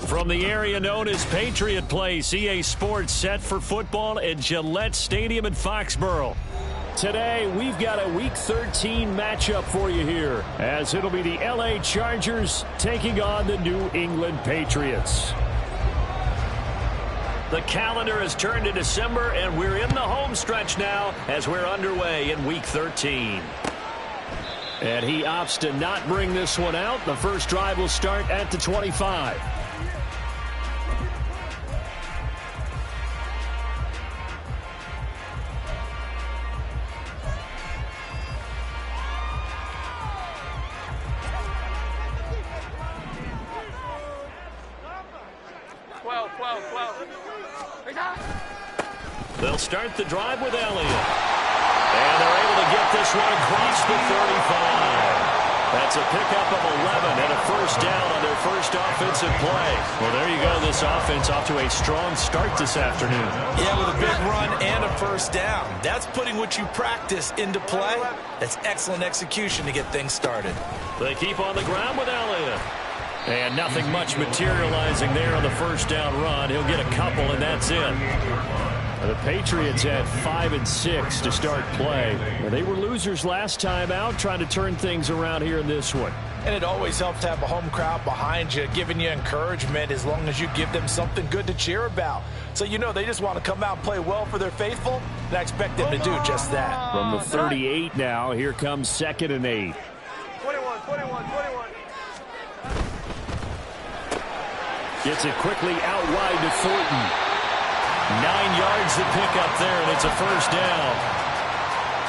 From the area known as Patriot Place, EA Sports set for football at Gillette Stadium in Foxborough. Today, we've got a Week 13 matchup for you here, as it'll be the LA Chargers taking on the New England Patriots. The calendar has turned to December, and we're in the home stretch now as we're underway in Week 13. And he opts to not bring this one out. The first drive will start at the 25. They'll start the drive with Elliott. And they're able to get this one across the 35. That's a pickup of 11 and a first down on their first offensive play. Well, there you go. This offense off to a strong start this afternoon. Yeah, with a big run and a first down. That's putting what you practice into play. That's excellent execution to get things started. They keep on the ground with Elliott. And nothing much materializing there on the first down run. He'll get a couple, and that's it. The Patriots had 5 and 6 to start play. They were losers last time out, trying to turn things around here in this one. And it always helps to have a home crowd behind you, giving you encouragement as long as you give them something good to cheer about. So you know they just want to come out and play well for their faithful, and I expect them to do just that. From the 38 now, here comes 2nd and 8. 21. Gets it quickly out wide to Thornton. 9 yards to pick up there, and it's a first down.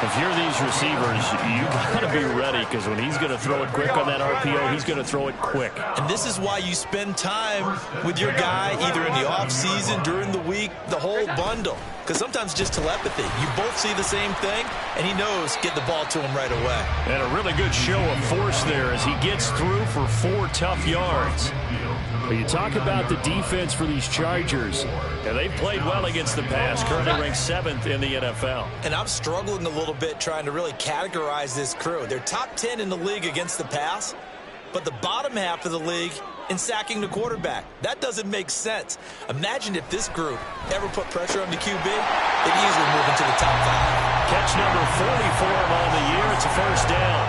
If you're these receivers, you got to be ready, because when he's going to throw it quick on that RPO, he's going to throw it quick. And this is why you spend time with your guy either in the offseason, during the week, the whole bundle. Because sometimes just telepathy. You both see the same thing, and he knows get the ball to him right away. And a really good show of force there as he gets through for 4 tough yards. But you talk about the defense for these Chargers, and they've played well against the pass, currently ranked 7th in the NFL. And I'm struggling a little bit trying to really categorize this crew. They're top 10 in the league against the pass, but the bottom half of the league in sacking the quarterback. That doesn't make sense. Imagine if this group ever put pressure on the QB, they'd easily move into the top 5. Catch number 44 on the year. It's a first down.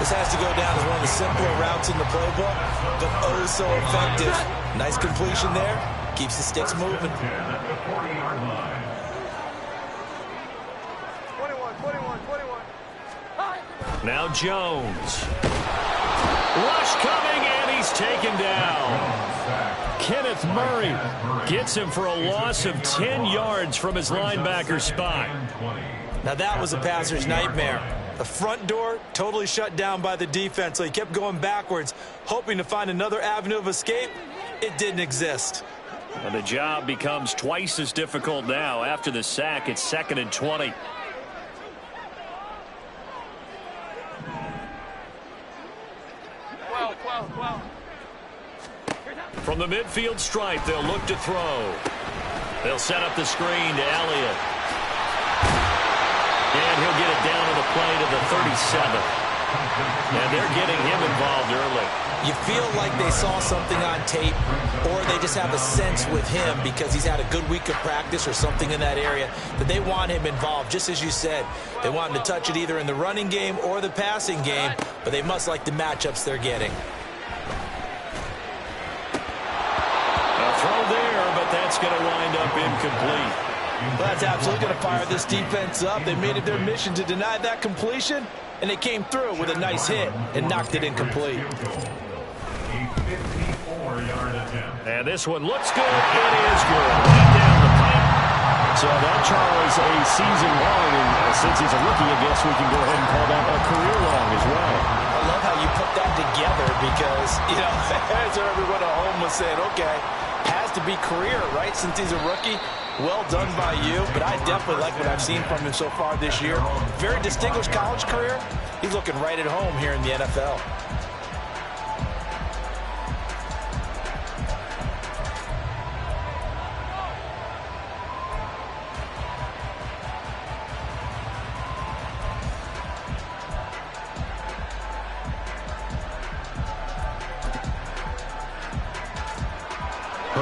This has to go down as one of the simpler routes in the playbook, but oh so effective. Nice completion there. Keeps the sticks moving. 21. Now Jones. Rush coming, and he's taken down. Kenneth Murray gets him for a loss of 10 yards from his linebacker spot. Now that was a passer's nightmare. The front door totally shut down by the defense, so he kept going backwards, hoping to find another avenue of escape. It didn't exist. And the job becomes twice as difficult now. After the sack, it's 2nd and 20. From the midfield stripe, they'll look to throw. They'll set up the screen to Elliott. And he'll get it down to the play to the 37. And they're getting him involved early. You feel like they saw something on tape, or they just have a sense with him because he's had a good week of practice or something in that area that they want him involved, just as you said. They want him to touch it either in the running game or the passing game, but they must like the matchups they're getting. A throw there, but that's going to wind up incomplete. Well, that's absolutely going to fire this defense up. They made it their mission to deny that completion, and they came through with a nice hit and knocked it incomplete. And this one looks good. It is good. Right down the pipe. So that, Charles, a season long, and since he's a rookie, I guess we can go ahead and call that a career long as well. I love how you put that together because, you know, as everyone at home was saying, okay, has to be career, right, since he's a rookie. Well done by you, but I definitely like what I've seen from him so far this year. Very distinguished college career. He's looking right at home here in the NFL.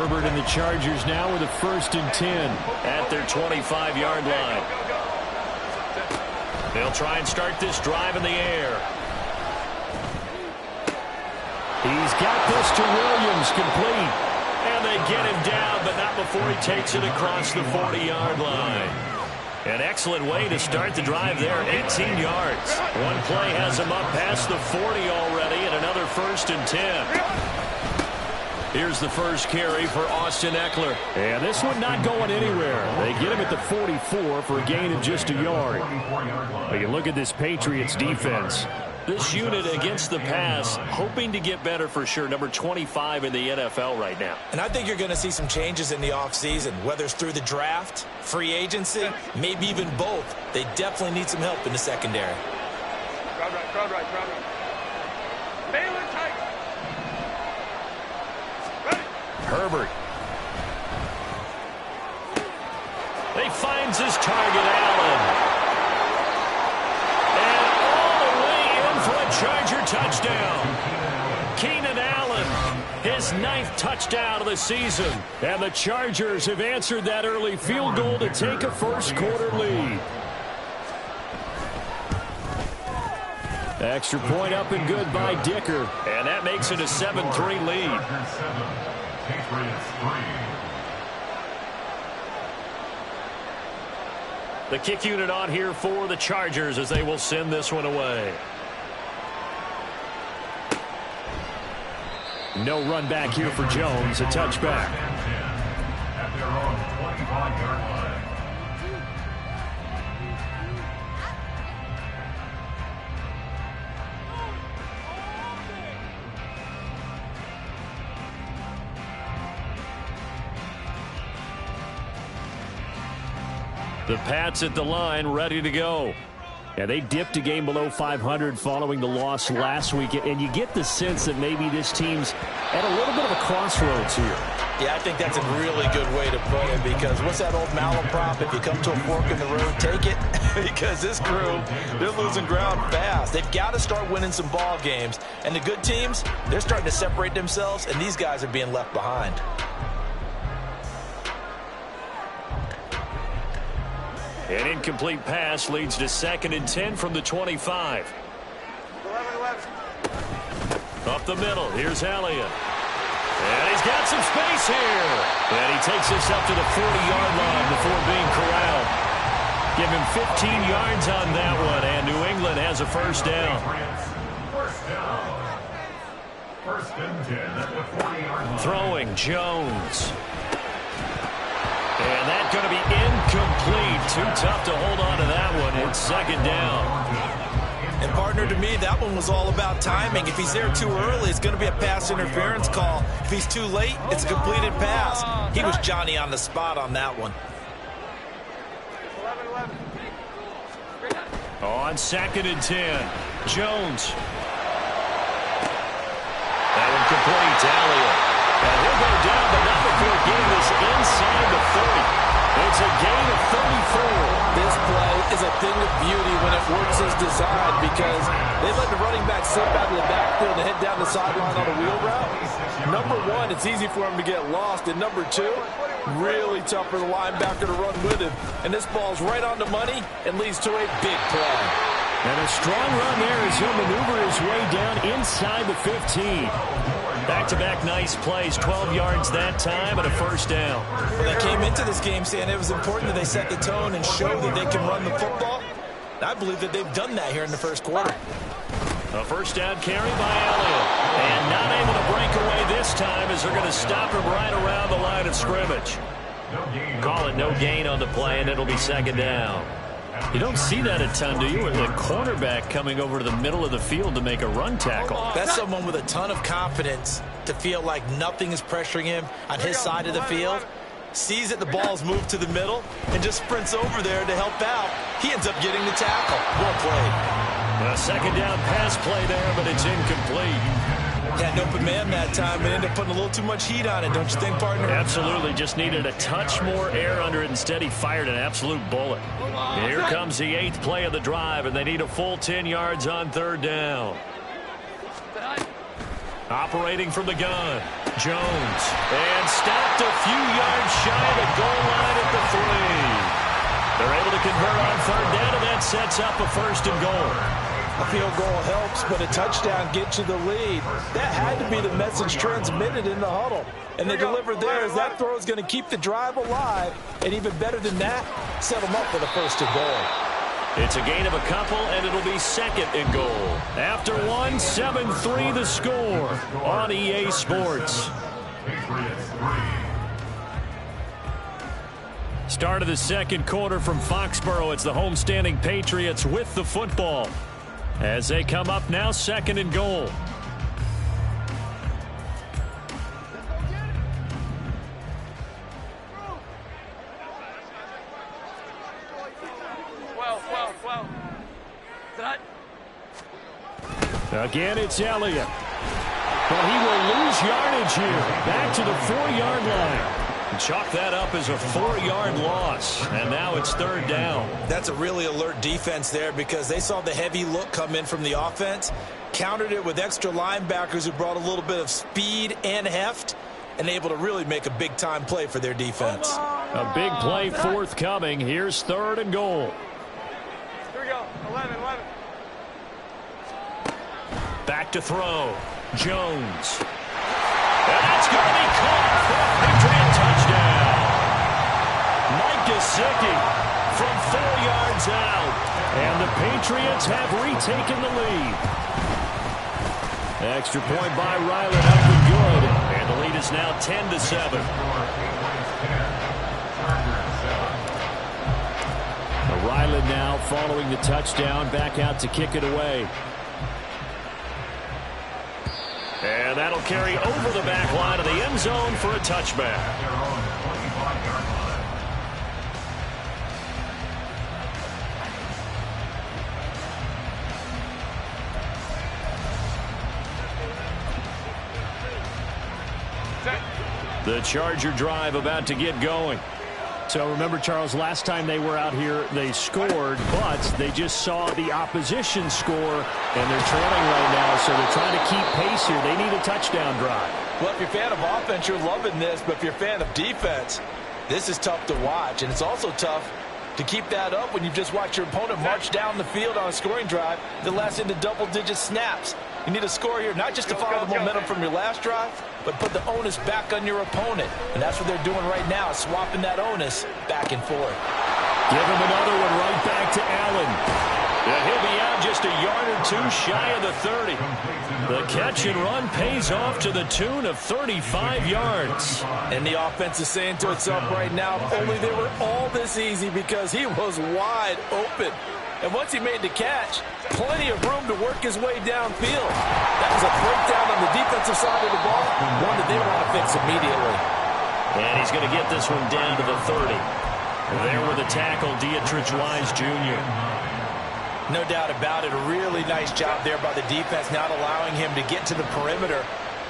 Herbert and the Chargers now with a 1st and 10 at their 25-yard line. They'll try and start this drive in the air. He's got this to Williams, complete. And they get him down, but not before he takes it across the 40-yard line. An excellent way to start the drive there, 18 yards. One play has him up past the 40 already, and another 1st and 10. Here's the first carry for Austin Eckler. And this one not going anywhere. They get him at the 44 for a gain of just a yard. But you look at this Patriots defense. This unit against the pass, hoping to get better for sure. Number 25 in the NFL right now. And I think you're going to see some changes in the offseason, whether it's through the draft, free agency, maybe even both. They definitely need some help in the secondary. Crowd right. Baylor tight. Ready. Herbert. He finds his target, Allen. Charger touchdown. Keenan Allen, his 9th touchdown of the season. And the Chargers have answered that early field goal to take a first-quarter lead. Extra point up and good by Dicker. And that makes it a 7-3 lead. The kick unit on here for the Chargers as they will send this one away. No run back here for Jones, a touchback. At their own 25-yard line. The Pats at the line, ready to go. Yeah, they dipped a game below 500 following the loss last week, and you get the sense that maybe this team's at a little bit of a crossroads here. Yeah, I think that's a really good way to put it, because what's that old malaprop? If you come to a fork in the road, take it. Because this crew, they're losing ground fast. They've got to start winning some ball games. And the good teams, they're starting to separate themselves, and these guys are being left behind. An incomplete pass leads to 2nd and 10 from the 25. 11. Up the middle, here's Elliott. And he's got some space here. And he takes this up to the 40-yard line before being corralled. Give him 15 yards on that one, and New England has a first down. First and 10 at the 40-yard line. Throwing Jones. And that's going to be incomplete. Too tough to hold on to that one. It's 2nd down. And, partner, to me, that one was all about timing. If he's there too early, it's going to be a pass interference call. If he's too late, it's a completed pass. He was Johnny on the spot on that one. 11. On 2nd and 10, Jones. That one complete to Elliott. And he'll go down, but not before getting this inside the 30. It's a gain of 34. This play is a thing of beauty when it works as designed, because they let the running back slip out of the backfield and head down the sideline on a wheel route. Number one, it's easy for him to get lost. And number two, really tough for the linebacker to run with him. And this ball's right on the money and leads to a big play. And a strong run there as he'll maneuver his way down inside the 15. Back-to-back nice plays, 12 yards that time and a first down. Well, they came into this game saying it was important that they set the tone and show that they can run the football. I believe that they've done that here in the first quarter. A first down carry by Elliott. And not able to break away this time as they're going to stop him right around the line of scrimmage. Call it no gain on the play, and it'll be 2nd down. You don't see that a ton, do you? With the cornerback coming over to the middle of the field to make a run tackle. That's someone with a ton of confidence to feel like nothing is pressuring him on his side of the field. Sees that the ball's moved to the middle and just sprints over there to help out. He ends up getting the tackle. Well played. A 2nd down pass play there, but it's incomplete. Had an open man that time and ended up putting a little too much heat on it, don't you think, partner? Absolutely. Just needed a touch more air under it. Instead, he fired an absolute bullet. Here comes the 8th play of the drive, and they need a full 10 yards on 3rd down. Operating from the gun. Jones. And stopped a few yards shy of the goal line at the 3. They're able to convert on third down, and that sets up a 1st and goal. A field goal helps, but a touchdown gets you the lead. That had to be the message transmitted in the huddle. And they delivered theirs. That throw is going to keep the drive alive. And even better than that, set them up for the 1st and goal. It's a gain of a couple, and it'll be 2nd and goal. After 1, 7-3 the score on EA Sports. Start of the 2nd quarter from Foxborough. It's the homestanding Patriots with the football as they come up now, 2nd and goal. Again, it's Elliott. But he will lose yardage here. Back to the 4-yard line. Chalk that up as a 4-yard loss. And now it's 3rd down. That's a really alert defense there because they saw the heavy look come in from the offense, countered it with extra linebackers who brought a little bit of speed and heft, and able to really make a big-time play for their defense. A big play forthcoming. Here's 3rd and goal. Here we go. 11. Back to throw. Jones. And that's going to be caught for a Patriot touchdown. Mike Gesicki from 4 yards out. And the Patriots have retaken the lead. Extra point by Ryland up and good. And the lead is now 10-7. Ryland now following the touchdown, back out to kick it away. And that'll carry over the back line of the end zone for a touchback. The Charger drive about to get going. So remember, Charles, last time they were out here, they scored, but they just saw the opposition score, and they're trailing right now, so they're trying to keep pace here. They need a touchdown drive. Well, if you're a fan of offense, you're loving this, but if you're a fan of defense, this is tough to watch, and it's also tough to keep that up when you just watch your opponent march down the field on a scoring drive that lasts into double-digit snaps. You need a score here, not just to follow the momentum from your last drive, but put the onus back on your opponent. And that's what they're doing right now, swapping that onus back and forth. Give him another one right back to Allen. Yeah, he'll be out just a yard or two shy of the 30. The catch and run pays off to the tune of 35 yards. And the offense is saying to itself right now, if only they were all this easy, because he was wide open. And once he made the catch, plenty of room to work his way downfield. That was a breakdown on the defensive side of the ball, one that they want to fix immediately. And he's going to get this one down to the 30. There with the tackle, Dietrich Wise Jr. No doubt about it. A really nice job there by the defense, not allowing him to get to the perimeter.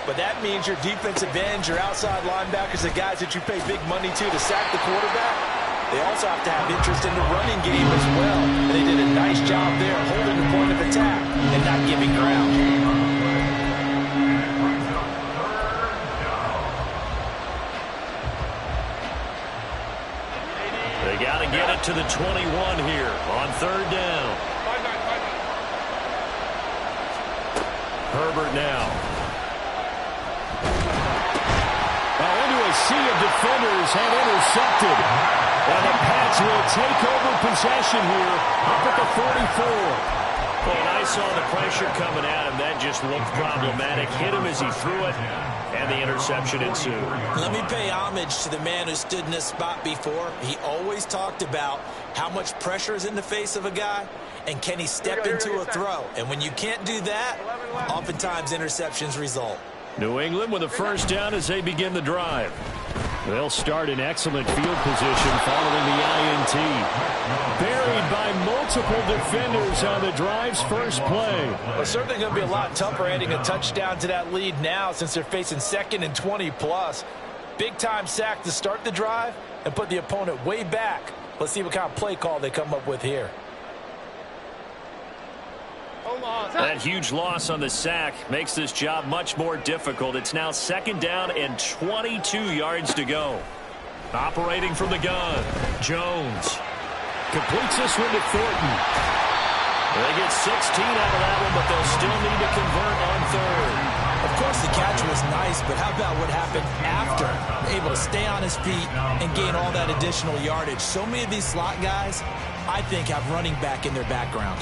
But that means your defensive ends, your outside linebackers, the guys that you pay big money to sack the quarterback, they also have to have interest in the running game as well. And they did a nice job there holding the point of attack and not giving ground. They got to get it to the 21 here on 3rd down. Herbert now. Into a sea of defenders and intercepted. And the Pats will take over possession here up at the 44. Well, and I saw the pressure coming at him. That just looked problematic. Hit him as he threw it, and the interception ensued. Let me pay homage to the man who stood in this spot before. He always talked about how much pressure is in the face of a guy, and can he step into a throw. And when you can't do that, oftentimes interceptions result. New England with a 1st down as they begin the drive. They'll start in excellent field position following the INT. Buried by multiple defenders on the drive's first play. Well, certainly going to be a lot tougher adding a touchdown to that lead now since they're facing 2nd and 20+. Big-time sack to start the drive and put the opponent way back. Let's see what kind of play call they come up with here. That huge loss on the sack makes this job much more difficult. It's now 2nd down and 22 yards to go. Operating from the gun, Jones completes this one to Thornton. They get 16 out of that one, but they'll still need to convert on 3rd. Of course, the catch was nice, but how about what happened after? Able to stay on his feet and gain all that additional yardage. So many of these slot guys, I think, have running back in their background.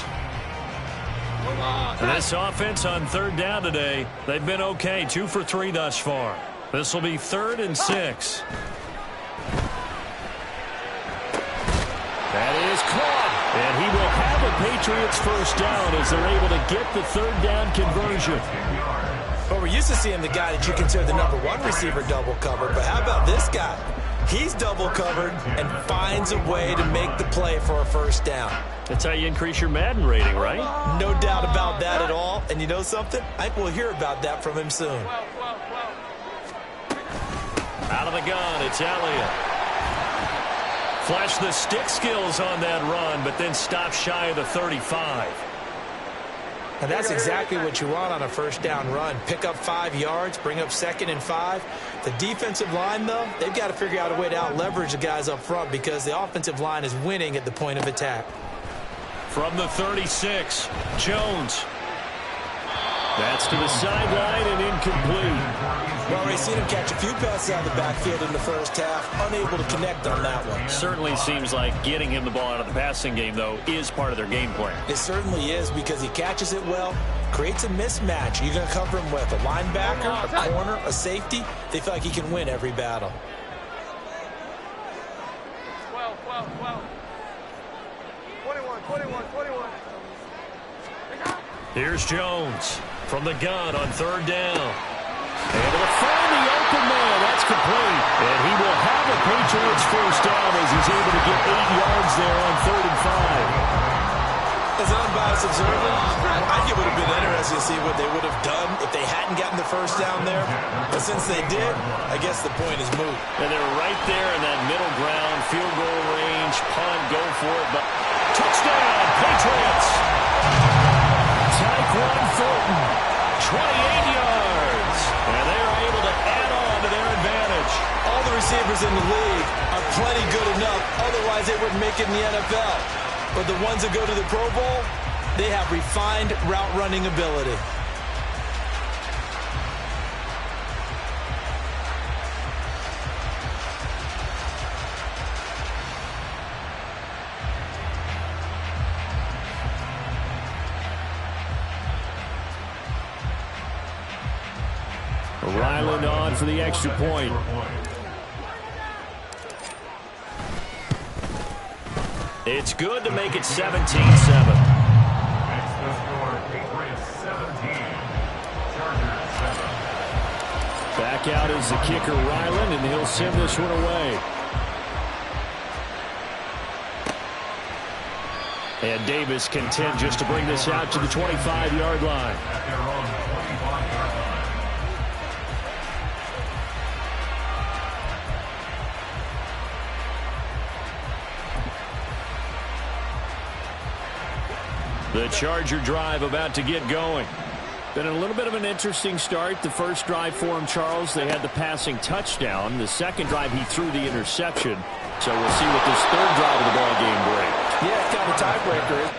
This offense on 3rd down today, they've been okay. 2 for 3 thus far. This will be 3rd and 6. That is caught. And he will have a Patriots first down as they're able to get the 3rd down conversion. Well, we're used to seeing the guy that you consider the #1 receiver double covered, but how about this guy? He's double covered and finds a way to make the play for a first down. That's how you increase your Madden rating, right? No doubt about that at all. And you know something? I think we'll hear about that from him soon. Out of the gun, it's Elliott. Flash the stick skills on that run, but then stop shy of the 35. And that's exactly what you want on a first down run. Pick up 5 yards, bring up 2nd and 5. The defensive line, though, they've got to figure out a way to out-leverage the guys up front because the offensive line is winning at the point of attack. From the 36, Jones. That's to the sideline and incomplete. Well, we've seen him catch a few passes out of the backfield in the first half, unable to connect on that one. Certainly seems like getting him the ball out of the passing game, though, is part of their game plan. It certainly is because he catches it well, creates a mismatch. You're going to cover him with a linebacker, a corner, a safety. They feel like he can win every battle. 21. Here's Jones from the gun on 3rd down. And to find the open man. That's complete. And he will have a Patriots first down as he's able to get 8 yards there on 3rd and 5. As an unbiased observer, I think it would have been interesting to see what they would have done if they hadn't gotten the first down there. But since they did, I guess the point is moot. And they're right there in that middle ground, field goal range, punt, go for it. But touchdown, Patriots! Tyquan Thornton, 28 yards. And they are able to add on to their advantage. All the receivers in the league are plenty good enough. Otherwise, they wouldn't make it in the NFL. But the ones that go to the Pro Bowl, they have refined route running ability. Ryland on for the extra point. It's good to make it 17-7. Back out is the kicker, Ryland, and he'll send this one away. And Davis content just to bring this out to the 25-yard line. The Charger drive about to get going. Been a little bit of an interesting start. The first drive for him, Charles, they had the passing touchdown. The second drive, he threw the interception. So we'll see what this third drive of the ball game brings. Yeah, it's kind of a tiebreaker.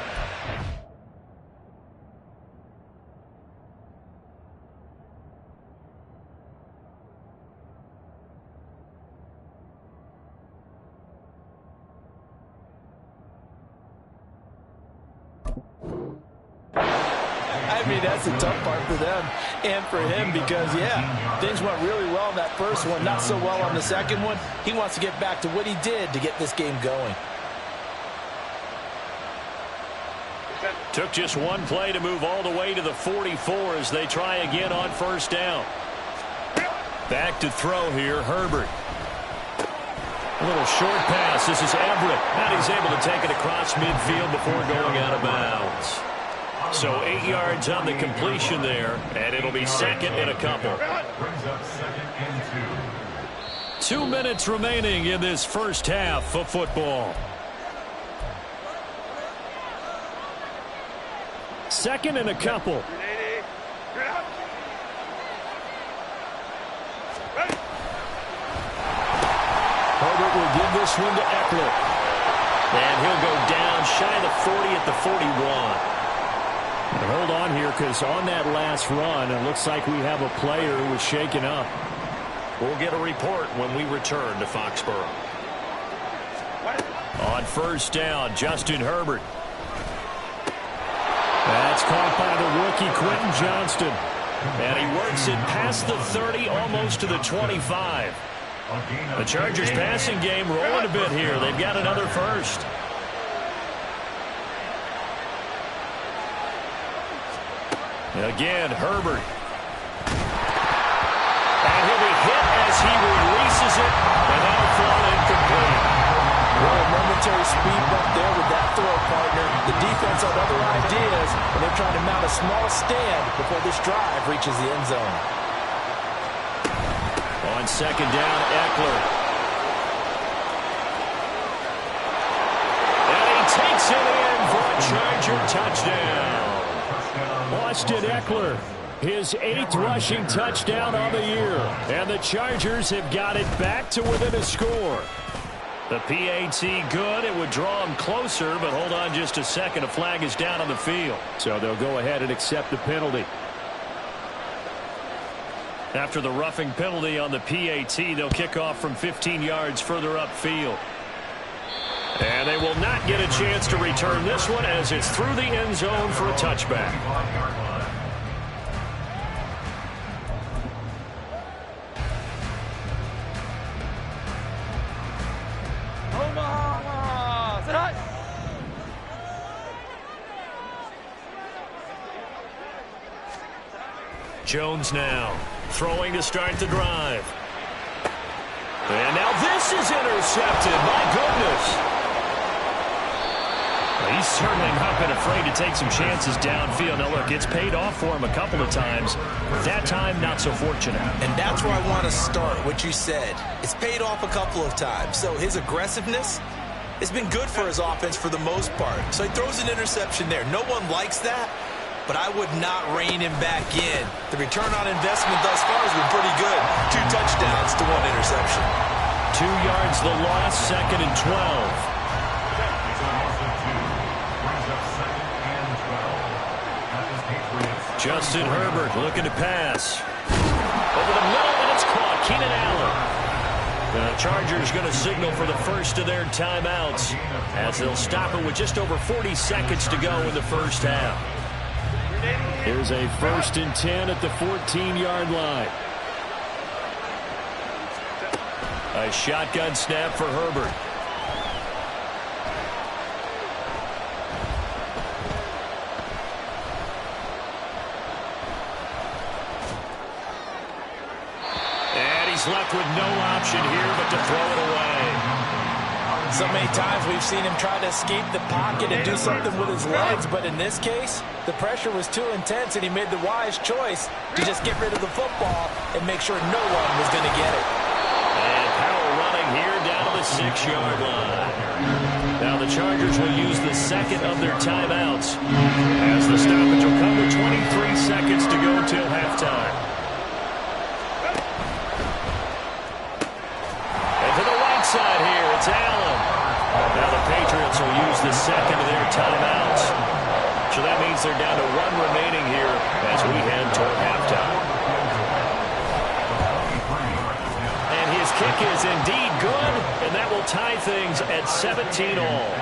I mean, that's the tough part for them and for him because, yeah, things went really well in that first one, not so well on the second one. He wants to get back to what he did to get this game going. Took just one play to move all the way to the 44 as they try again on first down. Back to throw here, Herbert. A little short pass. This is Everett. And he's able to take it across midfield before going out of bounds. So 8 yards on the completion there, and it'll be second and a couple. 2 minutes remaining in this first half of 2nd and a couple. Herbert will give this one to Eckler. And he'll go down shy of the 40 at the 41. And hold on here, because on that last run, it looks like we have a player who was shaken up. We'll get a report when we return to Foxborough. On first down, Justin Herbert. That's caught by the rookie, Quentin Johnston. And he works it past the 30, almost to the 25. The Chargers passing game rolling a bit here. They've got another first. Again, Herbert. And he'll be hit as he releases it, and that'll fall incomplete. Well, a momentary speed bump there with that throw, partner. The defense had other ideas, and they're trying to mount a small stand before this drive reaches the end zone. On second down, Eckler. And he takes it in for a Charger touchdown. Austin Eckler, his 8th rushing touchdown on the year. And the Chargers have got it back to within a score. The PAT good. It would draw him closer, but hold on just a second. A flag is down on the field. So they'll go ahead and accept the penalty. After the roughing penalty on the PAT, they'll kick off from 15 yards further upfield. And they will not get a chance to return this one as it's through the end zone for a touchback. Jones now throwing to start the drive. And now this is intercepted. My goodness. He's certainly not been afraid to take some chances downfield. Now, look, it's paid off for him a couple of times. That time, not so fortunate. And that's where I want to start, what you said. It's paid off a couple of times. So his aggressiveness has been good for his offense for the most part. So he throws an interception there. No one likes that, but I would not rein him back in. The return on investment thus far has been pretty good. 2 touchdowns to 1 interception. 2 yards the loss, 2nd and 12. Justin Herbert looking to pass. Over the middle, and it's caught. Keenan Allen. The Chargers going to signal for the first of their timeouts as they'll stop it with just over 40 seconds to go in the first half. Here's a 1st and 10 at the 14-yard line. A shotgun snap for Herbert. Left with no option here but to throw it away. So many times we've seen him try to escape the pocket and do something with his legs, but in this case, the pressure was too intense and he made the wise choice to just get rid of the football and make sure no one was going to get it. And power running here down to the 6-yard line. Now the Chargers will use the 2nd of their timeouts as the stoppage will come with 23 seconds to go till halftime. Side here, it's Allen. Now the Patriots will use the 2nd of their timeouts. So that means they're down to 1 remaining here as we head toward halftime. And his kick is indeed good, and that will tie things at 17 all.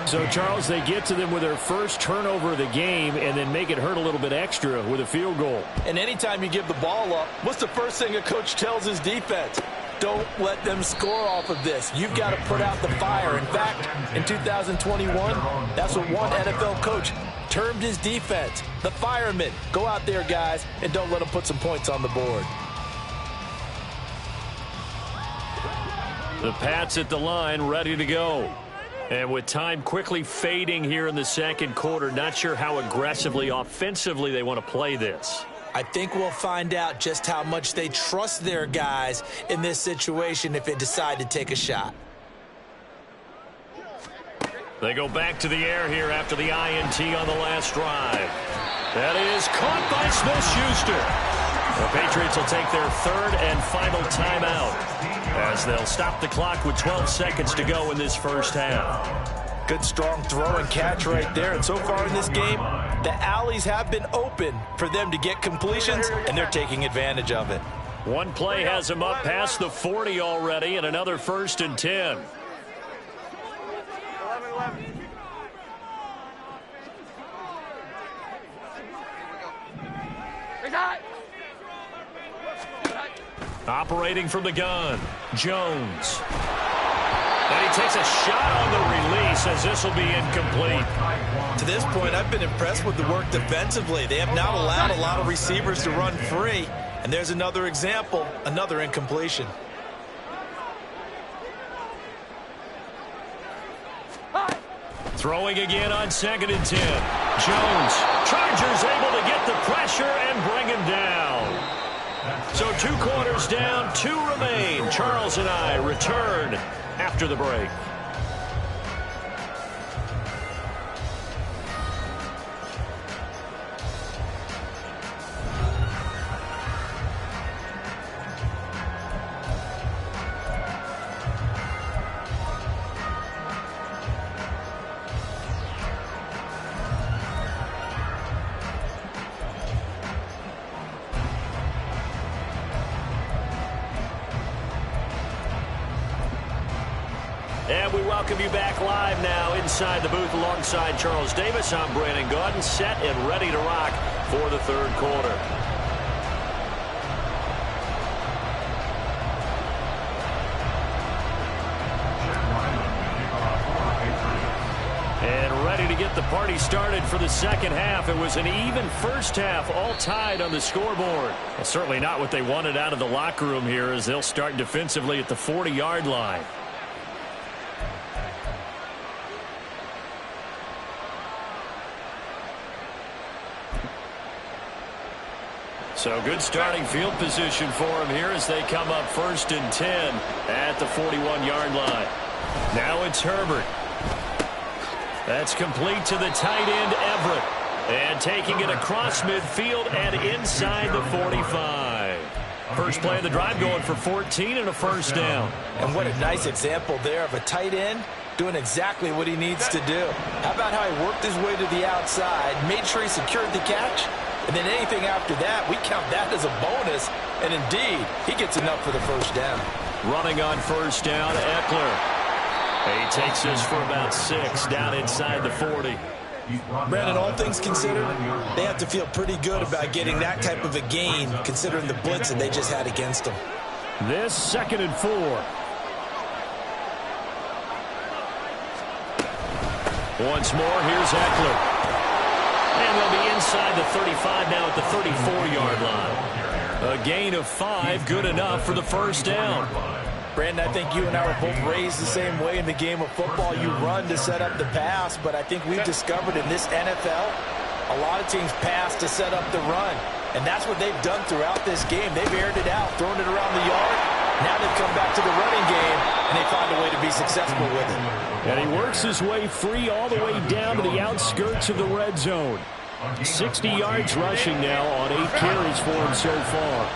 So, Charles, they get to them with their first turnover of the game and then make it hurt a little bit extra with a field goal. And anytime you give the ball up, what's the first thing a coach tells his defense? Don't let them score off of this. You've got to put out the fire. In fact, in 2021, that's what one NFL coach termed his defense. The firemen. Go out there, guys, and don't let them put some points on the board. The Pats at the line, ready to go. And with time quickly fading here in the 2nd quarter, not sure how aggressively, offensively they want to play this. I think we'll find out just how much they trust their guys in this situation if they decide to take a shot. They go back to the air here after the INT on the last drive. That is caught by Smith-Schuster. The Patriots will take their third and final timeout as they'll stop the clock with 12 seconds to go in this first half. Good, strong throw and catch right there. And so far in this game, the alleys have been open for them to get completions, and they're taking advantage of it. One play has them up past the 40 already, and another 1st and 10. 11. Operating from the gun, Jones. And he takes a shot on the release as this will be incomplete. To this point, I've been impressed with the work defensively. They have not allowed a lot of receivers to run free. And there's another example, another incompletion. Throwing again on 2nd and 10. Jones. Chargers able to get the pressure and bring him down. So 2 quarters down, 2 remain. Charles and I return after the break. And we welcome you back live now inside the booth alongside Charles Davis. I'm Brandon Gaudin, set and ready to rock for the third quarter. And ready to get the party started for the second half. It was an even first half, all tied on the scoreboard. And certainly not what they wanted out of the locker room here as they'll start defensively at the 40-yard line. So good starting field position for them here as they come up 1st and 10 at the 41-yard line. Now it's Herbert. That's complete to the tight end, Everett. And taking it across midfield and inside the 45. First play of the drive going for 14 and a first down. And what a nice example there of a tight end doing exactly what he needs to do. How about how he worked his way to the outside, made sure he secured the catch, and then anything after that, we count that as a bonus. And indeed, he gets enough for the first down. Running on first down, Eckler. He takes this for about 6 down inside the 40. Brandon, all things considered, they have to feel pretty good about getting that type of a gain considering the blitz that they just had against them. This 2nd and 4. Once more, here's Eckler. And they'll be inside the 35 now at the 34-yard line. A gain of 5, good enough for the first down. Brandon, I think you and I were both raised the same way in the game of football. You run to set up the pass, but I think we've discovered in this NFL, a lot of teams pass to set up the run. And that's what they've done throughout this game. They've aired it out, thrown it around the yard. Now they've come back to the running game, and they find a way to be successful with it. And he works his way free all the way down to the outskirts of the red zone. 60 yards rushing now on 8 carries for him so far.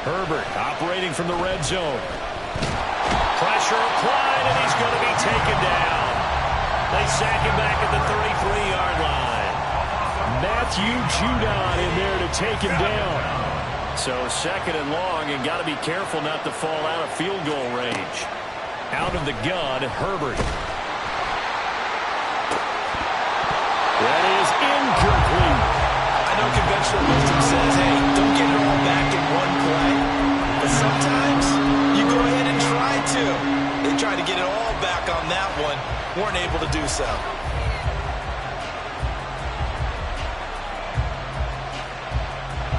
Herbert operating from the red zone. Pressure applied, and he's going to be taken down. They sack him back at the 33-yard line. Matthew Judon in there to take him down. So 2nd and long, and got to be careful not to fall out of field goal range. Out of the gun, Herbert. That is incomplete. I know conventional wisdom says, hey, don't get it all back in one play. But sometimes you go ahead and try to. They tried to get it all back on that one. Weren't able to do so.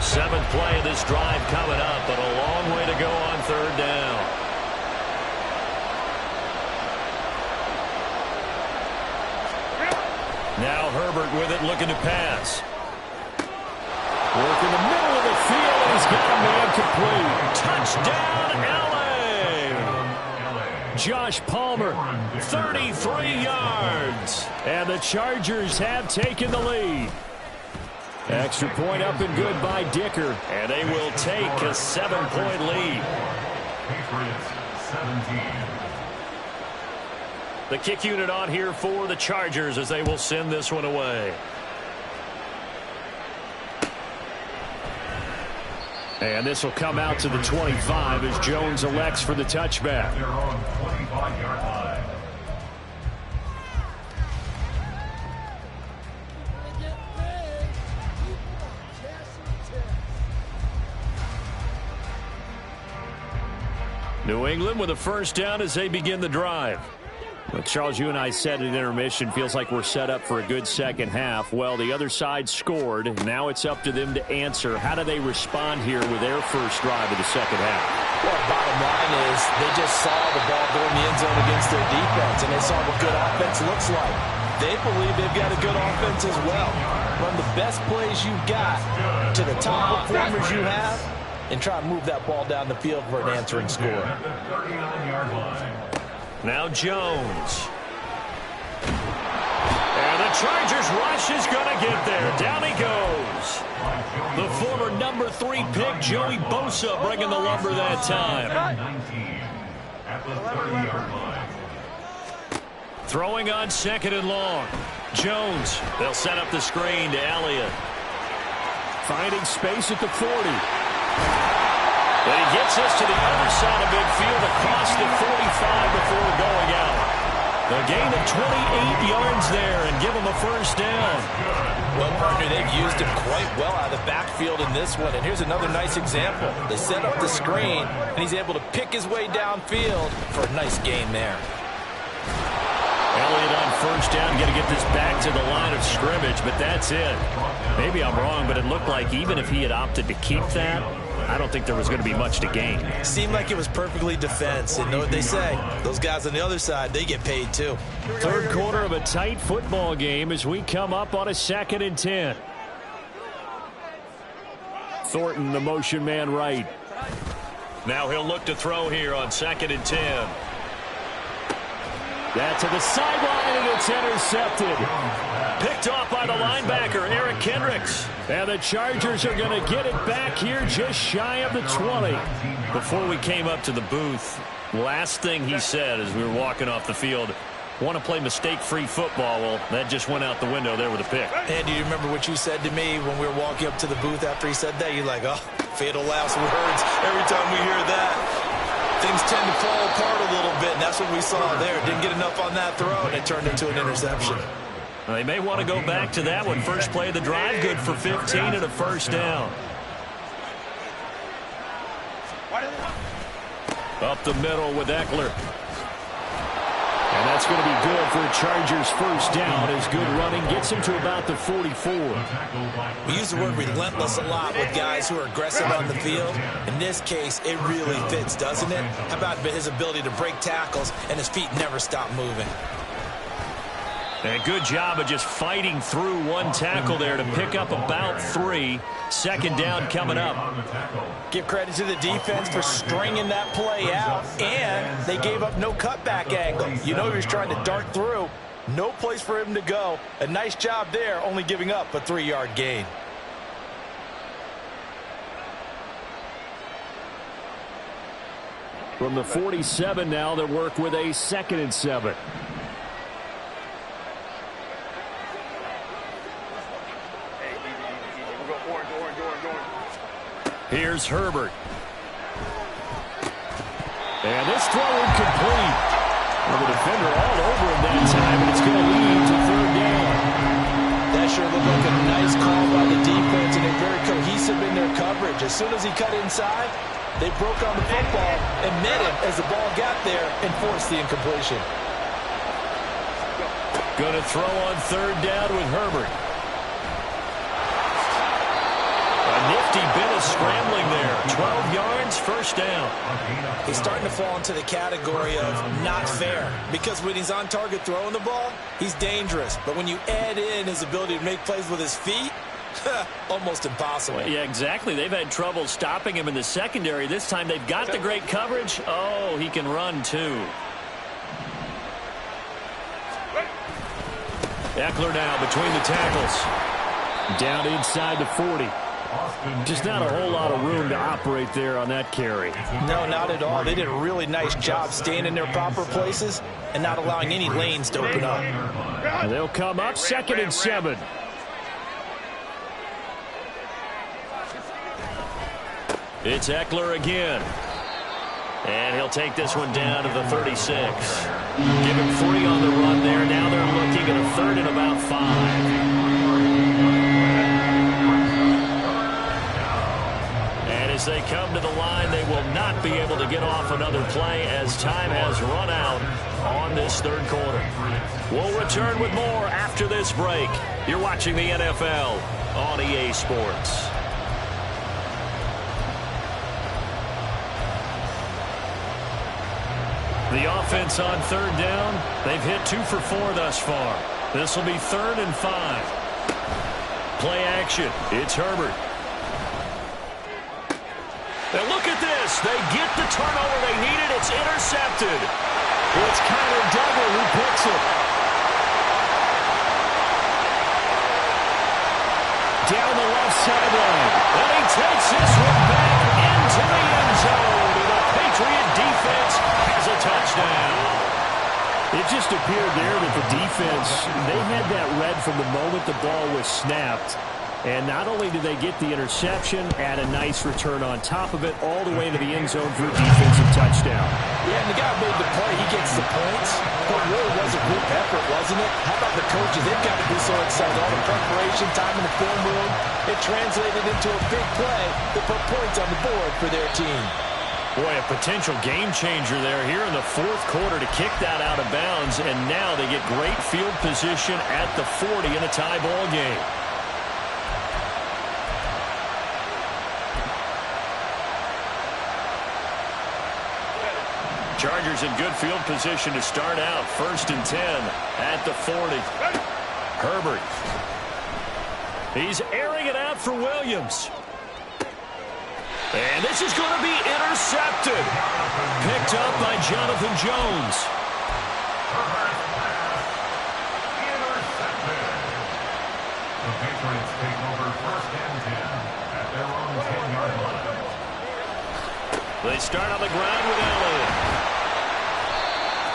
Seventh play of this drive coming up, but a long way to go on 3rd down. Now Herbert with it, looking to pass. Work in the middle of the field, and he's got a man complete. Touchdown, L.A. Josh Palmer, 33 yards. And the Chargers have taken the lead. Extra point up and good by Dicker. And they will take a 7-point lead. Patriots 17. The kick unit on here for the Chargers as they will send this one away. And this will come out to the 25 as Jones elects for the touchback. Their own 25-yard line. New England with a first down as they begin the drive. Well, Charles, you and I said at intermission, feels like we're set up for a good second half. Well, the other side scored. Now it's up to them to answer. How do they respond here with their first drive of the second half? Well, bottom line is they just saw the ball go in the end zone against their defense, and they saw what good offense looks like. They believe they've got a good offense as well. Run the best plays you've got to the top performers you have, and try to move that ball down the field for an answering score. At the 39-yard line. Now Jones. And the Chargers rush is going to get there. Down he goes. The former number 3 pick, Joey Bosa, bringing the lumber that time. 19 at the 30-yard line. Throwing on second and long. Jones. They'll set up the screen to Elliott. Finding space at the 40. But he gets us to the other side of midfield across the 45 before going out. A gain of 28 yards there and give him a first down. Well, partner, they've used him quite well out of the backfield in this one. And here's another nice example. They set up the screen, and he's able to pick his way downfield for a nice gain there. Elliott on first down, going to get this back to the line of scrimmage, but that's it. Maybe I'm wrong, but it looked like even if he had opted to keep that, I don't think there was going to be much to gain. Seemed like it was perfectly defense. And know what they say? Those guys on the other side, they get paid too. Third quarter of a tight football game as we come up on a 2nd and 10. Thornton, the motion man right. Now he'll look to throw here on 2nd and 10. That to the sideline, and it's intercepted. Picked off by the linebacker, Eric Kendricks. And the Chargers are going to get it back here just shy of the 20. Before we came up to the booth, last thing he said as we were walking off the field, want to play mistake-free football. Well, that just went out the window there with a pick. And do you remember what you said to me when we were walking up to the booth after he said that? You're like, oh, fatal last words every time we hear that. Things tend to fall apart a little bit, and that's what we saw there. Didn't get enough on that throw, and it turned into an interception. They may want to go back to that one. First play of the drive, good for 15 and a first down. Up the middle with Eckler. And that's going to be good for a Chargers first down as good running gets him to about the 44. We use the word relentless a lot with guys who are aggressive on the field. In this case, it really fits, doesn't it? How about his ability to break tackles and his feet never stop moving? And a good job of just fighting through one tackle there to pick up about 3. Second down coming up. Give credit to the defense for stringing that play out, and they gave up no cutback angle. You know he was trying to dart through. No place for him to go. A nice job there, only giving up a 3-yard gain. From the 47 now, they work with a 2nd and 7. Here's Herbert. And this throw incomplete. Well, the defender all over him that time, and it's going to lead to 3rd down. That sure looked like a nice call by the defense, and they're very cohesive in their coverage. As soon as he cut inside, they broke on the football and met him as the ball got there and forced the incompletion. Going to throw on 3rd down with Herbert. A nifty bit of scrambling there. 12 yards, first down. He's starting to fall into the category of not fair, because when he's on target throwing the ball, he's dangerous. But when you add in his ability to make plays with his feet, Almost impossible. Yeah, exactly. They've had trouble stopping him in the secondary. This time they've got the great coverage. Oh, he can run too. Eckler now between the tackles. Down inside the 40. Just not a whole lot of room to operate there on that carry. No, not at all. They did a really nice job staying in their proper places and not allowing any lanes to open up. They'll come up 2nd and 7. It's Eckler again. And he'll take this one down to the 36. Give him 3 on the run there. Now they're looking at a 3rd and about 5. As they come to the line, they will not be able to get off another play as time has run out on this 3rd quarter. We'll return with more after this break. You're watching the NFL on EA Sports. The offense on 3rd down, they've hit 2 for 4 thus far. This will be 3rd and 5. Play action. It's Herbert. And look at this. They get the turnover they needed. It's intercepted. It's Kyler Duggar who picks it. Down the left sideline. And he takes this one back into the end zone. And the Patriot defense has a touchdown. It just appeared there that the defense, they had that read from the moment the ball was snapped. And not only did they get the interception, add a nice return on top of it, all the way into the end zone for a defensive touchdown. Yeah, and the guy made the play. He gets the points. But it really was a group effort, wasn't it? How about the coaches? They've got to be so excited. All the preparation, time in the film room, it translated into a big play to put points on the board for their team. Boy, a potential game changer there here in the 4th quarter to kick that out of bounds. And now they get great field position at the 40 in a tie ball game. Chargers in good field position to start out. 1st and 10 at the 40. Herbert. He's airing it out for Williams. And this is going to be intercepted. Picked up by Jonathan Jones. The Patriots take over 1st and 10 at their own 10-yard line. They start on the ground with Elliott.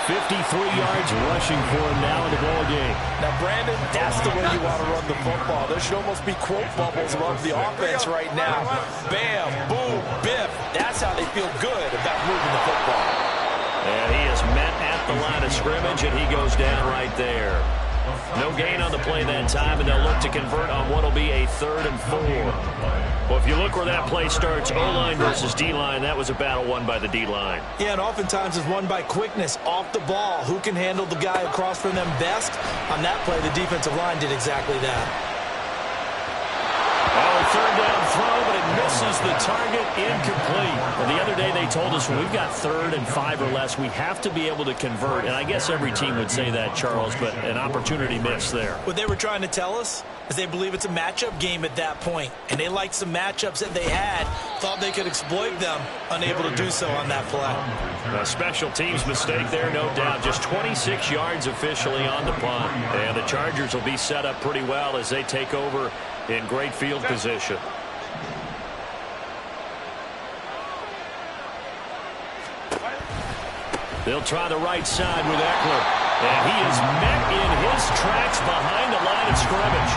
53 yards rushing for him now in the ball game. Now, Brandon, that's the way you want to run the football. There should almost be quote bubbles above the offense right now. Bam, boom, biff. That's how they feel good about moving the football. And he is met at the line of scrimmage, and he goes down right there. No gain on the play that time, and they'll look to convert on what will be a 3rd and 4. Well, if you look where that play starts, O-line versus D-line, that was a battle won by the D-line. Yeah, and oftentimes it's won by quickness off the ball. Who can handle the guy across from them best? On that play, the defensive line did exactly that. Oh, 3rd down throw, but it misses the target, incomplete. Well, the other day they told us when we've got 3rd and 5 or less, we have to be able to convert. And I guess every team would say that, Charles, but an opportunity missed there. What they were trying to tell us is they believe it's a matchup game at that point. And they liked some matchups that they had, thought they could exploit them, unable to do so on that play. A special teams mistake there, no doubt. Just 26 yards officially on the punt. And the Chargers will be set up pretty well as they take over in great field position. They'll try the right side with Eckler. And he is met in his tracks behind the line of scrimmage.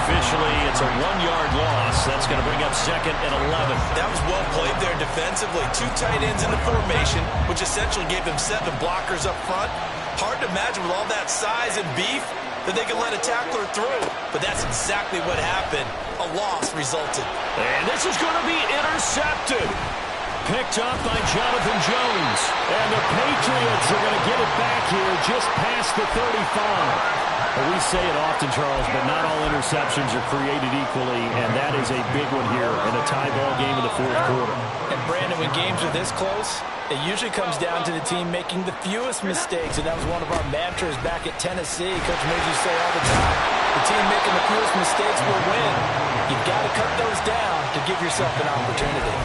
Officially, it's a 1-yard loss. That's going to bring up 2nd and 11. That was well played there defensively. 2 tight ends in the formation, which essentially gave them 7 blockers up front. Hard to imagine with all that size and beef that they could let a tackler through. But that's exactly what happened. A loss resulted. And this is going to be intercepted. Picked up by Jonathan Jones. And the Patriots are going to get it back here just past the 35. Well, we say it often, Charles, but not all interceptions are created equally, and that is a big one here in a tie ball game in the 4th quarter. And, Brandon, when games are this close, it usually comes down to the team making the fewest mistakes, and that was one of our mantras back at Tennessee. Coach Murphy say all the time, The team making the fewest mistakes will win. You've got to cut those down to give yourself an opportunity.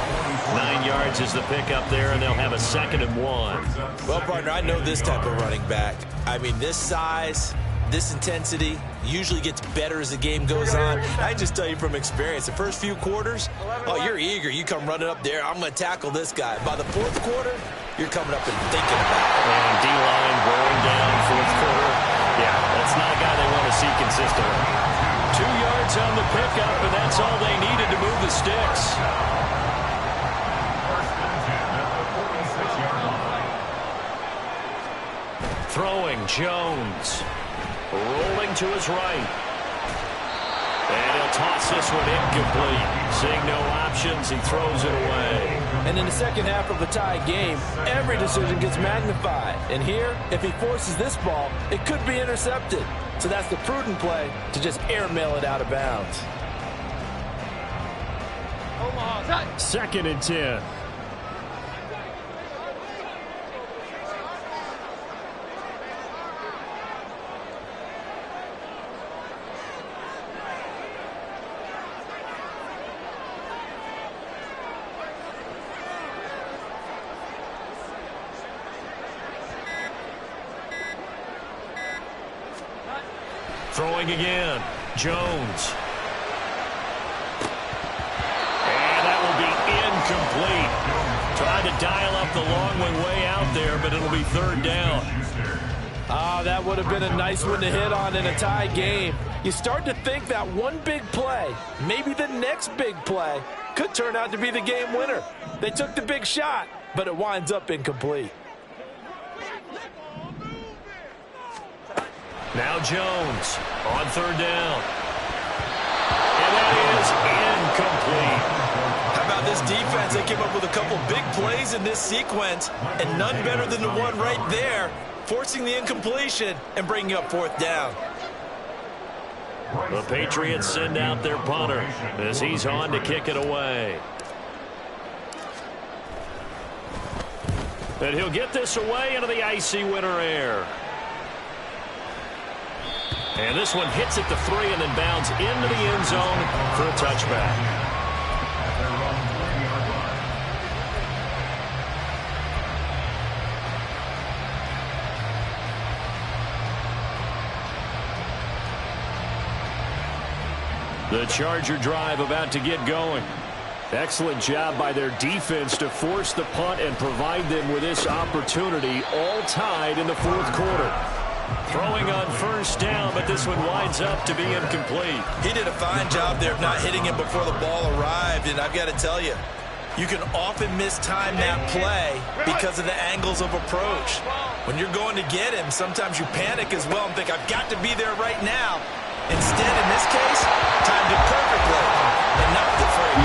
9 yards is the pickup there, and they'll have a 2nd and 1. Well, partner, I know this type of running back. I mean, this size, this intensity usually gets better as the game goes on. I just tell you from experience, the first few quarters, oh, you're eager. You come running up there, I'm going to tackle this guy. By the 4th quarter, you're coming up and thinking about it. And D-line wearing down 4th quarter. Yeah, that's not a guy they want to see consistently. 2 yards on the pickup, and that's all they needed to move the sticks. Throwing, Jones. Rolling to his right. And he'll toss this one incomplete. Seeing no options, he throws it away. And in the second half of a tie game, every decision gets magnified. And here, if he forces this ball, it could be intercepted. So that's the prudent play to just airmail it out of bounds. 2nd and 10. Throwing again, Jones. And that will be incomplete. Tried to dial up the long one way out there, but it'll be 3rd down. That would have been a nice one to hit on in a tie game. You start to think that one big play, maybe the next big play, could turn out to be the game winner. They took the big shot, but it winds up incomplete. Now Jones on 3rd down. And that is incomplete. How about this defense? They came up with a couple big plays in this sequence, and none better than the one right there, forcing the incompletion and bringing up 4th down. The Patriots send out their punter as he's on to kick it away. And he'll get this away into the icy winter air. And this one hits at the 3 and then bounds into the end zone for a touchback. The Charger drive about to get going. Excellent job by their defense to force the punt and provide them with this opportunity, all tied in the 4th quarter. Throwing on 1st down, but this one winds up to be incomplete. He did a fine job there of not hitting him before the ball arrived, and I've got to tell you, you can often mistime that play because of the angles of approach. When you're going to get him, sometimes you panic as well and think, I've got to be there right now. Instead, in this case, timed it perfectly and knocked it free.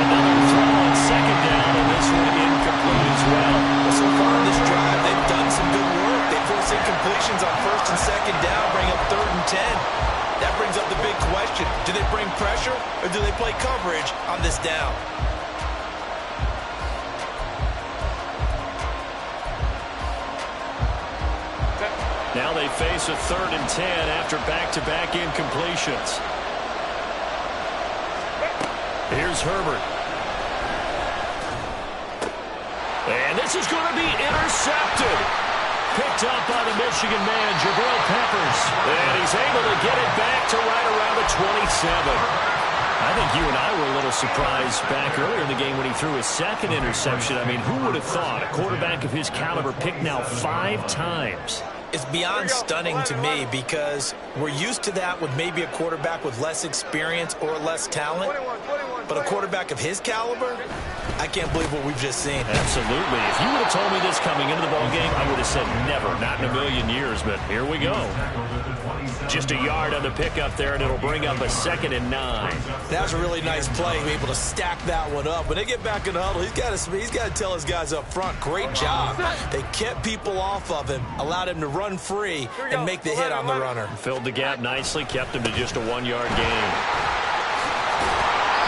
Another throw on 2nd down, and this one incomplete as well. So far in this drive, they've done some good work. They force incompletions on 1st and 2nd down, bring up 3rd and 10. That brings up the big question. Do they bring pressure or do they play coverage on this down? Now they face a 3rd and 10 after back-to-back incompletions. Here's Herbert. And this is going to be intercepted. Picked up by the Michigan man, Jabril Peppers. And he's able to get it back to right around the 27. I think you and I were a little surprised back earlier in the game when he threw his 2nd interception. I mean, who would have thought a quarterback of his caliber picked now 5 times? It's beyond stunning to me because we're used to that with maybe a quarterback with less experience or less talent. But a quarterback of his caliber, I can't believe what we've just seen. Absolutely. If you would have told me this coming into the ballgame, I would have said never, not in a million years. But here we go. Just a yard on the pickup there, and it'll bring up a 2nd and 9. That was a really nice play, be able to stack that one up. When they get back in the huddle, he's got to tell his guys up front, great job. They kept people off of him, allowed him to run free and make the hit on the runner. Filled the gap nicely, kept him to just a 1-yard gain.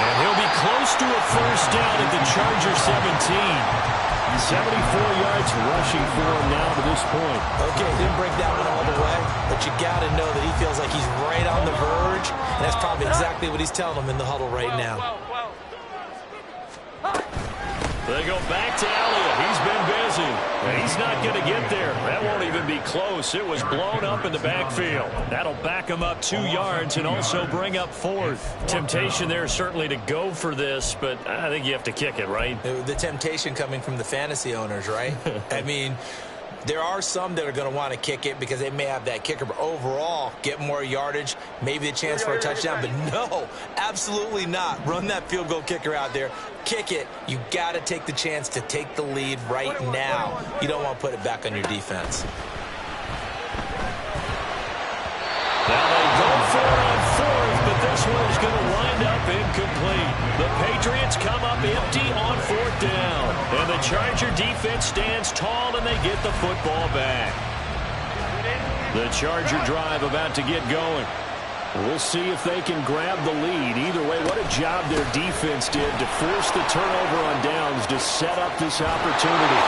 And he'll be close to a 1st down at the Charger 17. 74 yards rushing for him now to this point. Okay, didn't break that one all the way, but you got to know that he feels like he's right on the verge, and that's probably exactly what he's telling them in the huddle right now. They go back to Elliott. He's been busy. And he's not going to get there. That won't even be close. It was blown up in the backfield. That'll back him up 2 yards and also bring up 4th. Temptation there certainly to go for this, but I think you have to kick it, right? The temptation coming from the fantasy owners, right? I mean, there are some that are going to want to kick it because they may have that kicker, but overall, get more yardage, maybe a chance for a touchdown. But no, absolutely not. Run that field goal kicker out there. Kick it. You got to take the chance to take the lead right now. You don't want to put it back on your defense. Now they go for it on 4th, but this one is going to wind up incomplete. The Patriots come up empty on 4th down. And the Charger defense stands tall, and they get the football back. The Charger drive about to get going. We'll see if they can grab the lead. Either way, what a job their defense did to force the turnover on downs to set up this opportunity.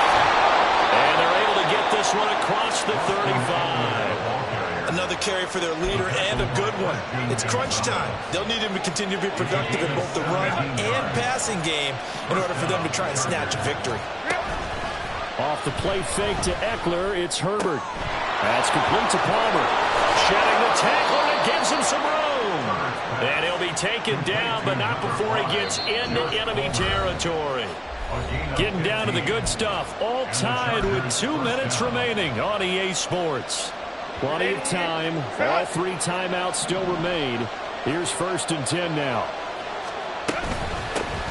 And they're able to get this one across the 35. Another carry for their leader and a good one. It's crunch time. They'll need him to continue to be productive in both the run and passing game in order for them to try and snatch a victory. Off the play fake to Eckler, it's Herbert. That's complete to Palmer. Shedding the tackle, and it gives him some room. And he'll be taken down, but not before he gets into enemy territory. Getting down to the good stuff. All tied with 2 minutes remaining on EA Sports. Plenty of time. All 3 timeouts still remain. Here's 1st and 10 now.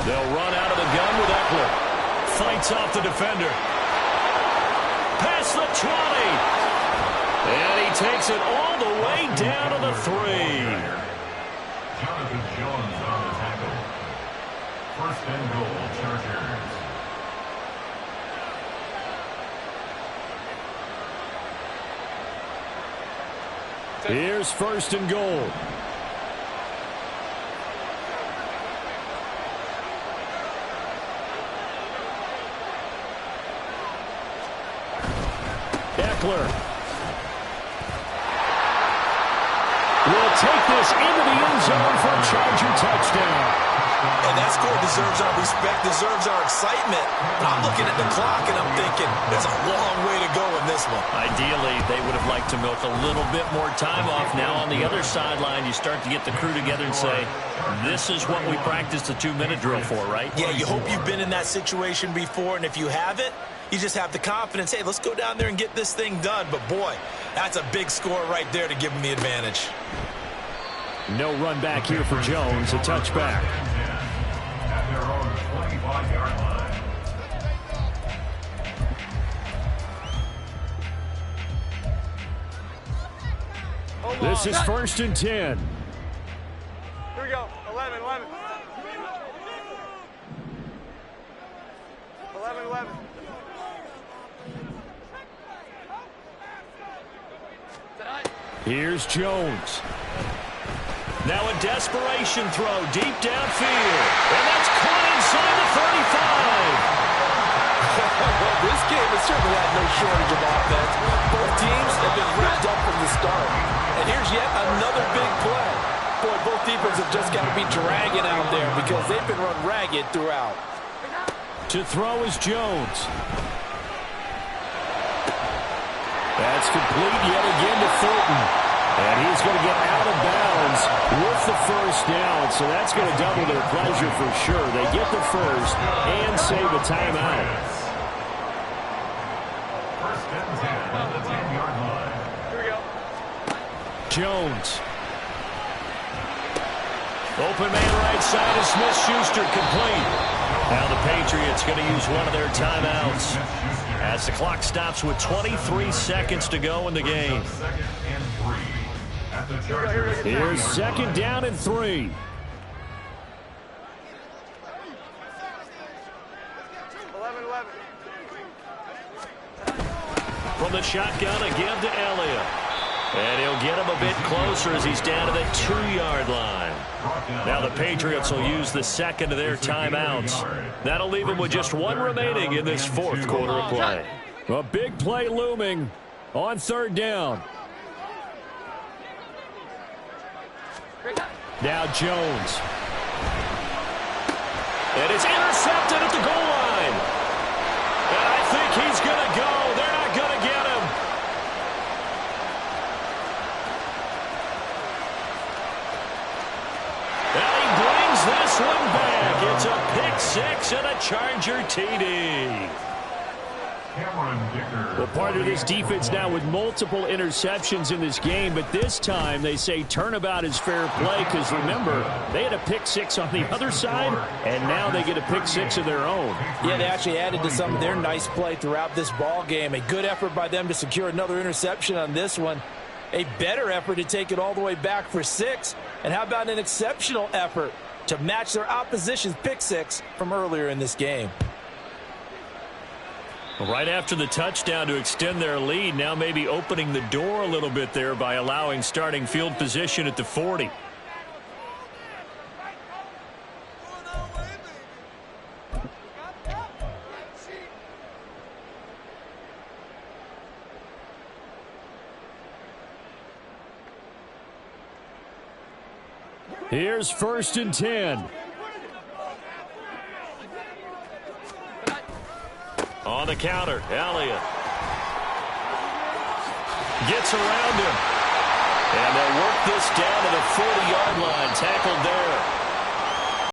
They'll run out of the gun with Eckler. Fights off the defender. Past the 20. And he takes it all the way down to the 3. Jonathan Jones on the tackle. 1st and goal, Chargers. Here's 1st and goal. Eckler will take this into the end zone for a Charger touchdown. And that score deserves our respect, deserves our excitement. But I'm looking at the clock, and I'm thinking, there's a long way to go in this one. Ideally, they would have liked to milk a little bit more time off. Now on the other sideline, you start to get the crew together and say, this is what we practiced the 2-minute drill for, right? Yeah, you hope you've been in that situation before, and if you haven't, you just have the confidence, hey, let's go down there and get this thing done. But, boy, that's a big score right there to give them the advantage. No run back here for Jones, a touchback. At their own 25-yard line. This is 1st and 10. Here we go. 11. 11. Here's Jones. Now a desperation throw deep downfield. And that's caught inside the 35. Well, this game has certainly had no shortage of offense. Both teams have been ripped up from the start. And here's yet another big play. Boy, both defenses have just got to be dragging out there because they've been run ragged throughout. To throw is Jones. That's complete yet again to Fulton. And he's going to get out of bounds with the 1st down. So that's going to double their pleasure for sure. They get the 1st and save a timeout. 1st and 10 on the 10-yard line. Here we go. Jones. Open man right side of Smith-Schuster complete. Now the Patriots going to use one of their timeouts as the clock stops with 23 seconds to go in the game. Here's 2nd down and 3. From the shotgun again to Elliott. And he'll get him a bit closer as he's down to the 2-yard line. Now the Patriots will use the second of their timeouts. That'll leave them with just one remaining in this fourth quarter of play. A big play looming on third down. Now Jones. And it's intercepted at the goal line. And I think he's going to go. They're not going to get him. And he brings this one back. It's a pick-6 and a Charger TD. Well, part of this defense now with multiple interceptions in this game, but this time they say turnabout is fair play because, remember, they had a pick-6 on the other side, and now they get a pick-6 of their own. Yeah, they actually added to some of their nice play throughout this ball game. A good effort by them to secure another interception on this one. A better effort to take it all the way back for 6. And how about an exceptional effort to match their opposition's pick-6 from earlier in this game? Right after the touchdown to extend their lead, now maybe opening the door a little bit there by allowing starting field position at the 40. Here's 1st and 10. On the counter, Elliott gets around him. And they'll work this down to the 40-yard line, tackled there.